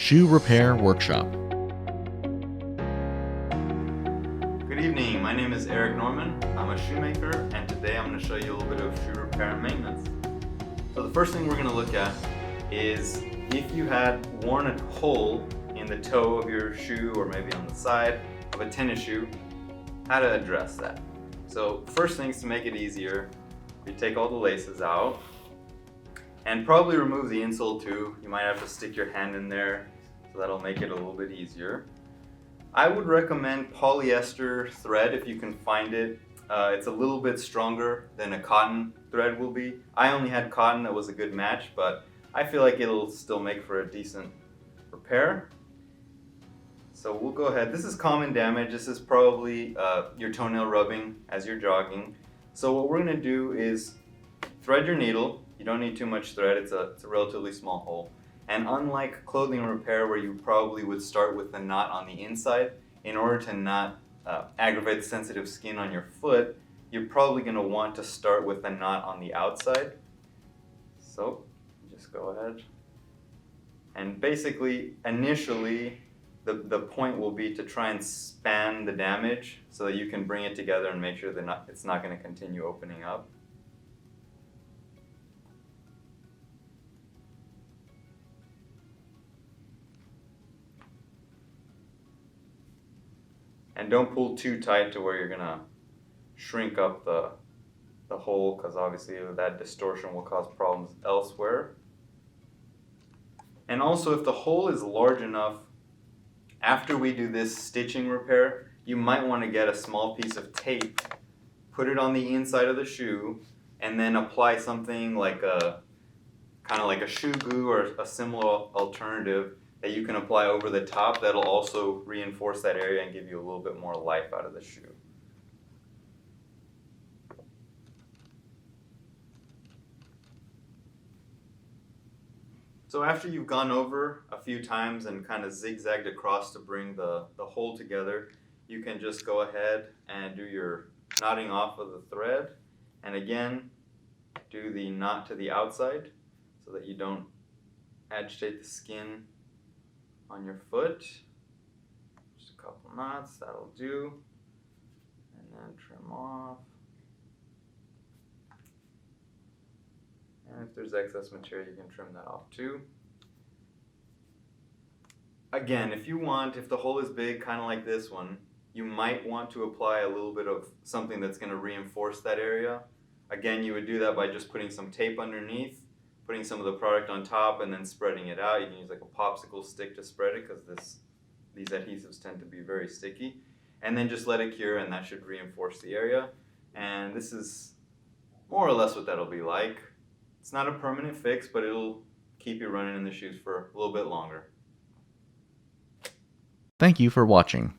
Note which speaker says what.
Speaker 1: Shoe Repair Workshop.
Speaker 2: Good evening, my name is Eric Norman. I'm a shoemaker, and today I'm going to show you a little bit of shoe repair and maintenance. So the first thing we're going to look at is if you had worn a hole in the toe of your shoe or maybe on the side of a tennis shoe, how to address that. So first things to make it easier, you take all the laces out and probably remove the insole too. You might have to stick your hand in there, so that'll make it a little bit easier. I would recommend polyester thread if you can find it. It's a little bit stronger than a cotton thread will be. I only had cotton that was a good match, but I feel like it'll still make for a decent repair. So we'll go ahead. This is common damage. This is probably your toenail rubbing as you're jogging. So what we're gonna do is thread your needle. You don't need too much thread. It's a relatively small hole. And unlike clothing repair where you probably would start with the knot on the inside, in order to not aggravate the sensitive skin on your foot, you're probably going to want to start with the knot on the outside. So just go ahead. And basically, initially, the point will be to try and span the damage so that you can bring it together and make sure that it's not going to continue opening up. And don't pull too tight to where you're gonna shrink up the hole, because obviously that distortion will cause problems elsewhere. And also, if the hole is large enough, after we do this stitching repair, you might want to get a small piece of tape, put it on the inside of the shoe, and then apply something like kind of like a shoe glue or a similar alternative that you can apply over the top that'll also reinforce that area and give you a little bit more life out of the shoe. So after you've gone over a few times and kind of zigzagged across to bring the hole together, you can just go ahead and do your knotting off of the thread, and again do the knot to the outside so that you don't agitate the skin on your foot. Just a couple knots, that'll do. And then trim off. And if there's excess material, you can trim that off too. Again, if the hole is big, kind of like this one, you might want to apply a little bit of something that's going to reinforce that area. Again, you would do that by just putting some tape underneath, putting some of the product on top, and then spreading it out. You can use like a popsicle stick to spread it, because these adhesives tend to be very sticky. And then just let it cure, and that should reinforce the area. And this is more or less what that'll be like. It's not a permanent fix, but it'll keep you running in the shoes for a little bit longer.
Speaker 1: Thank you for watching.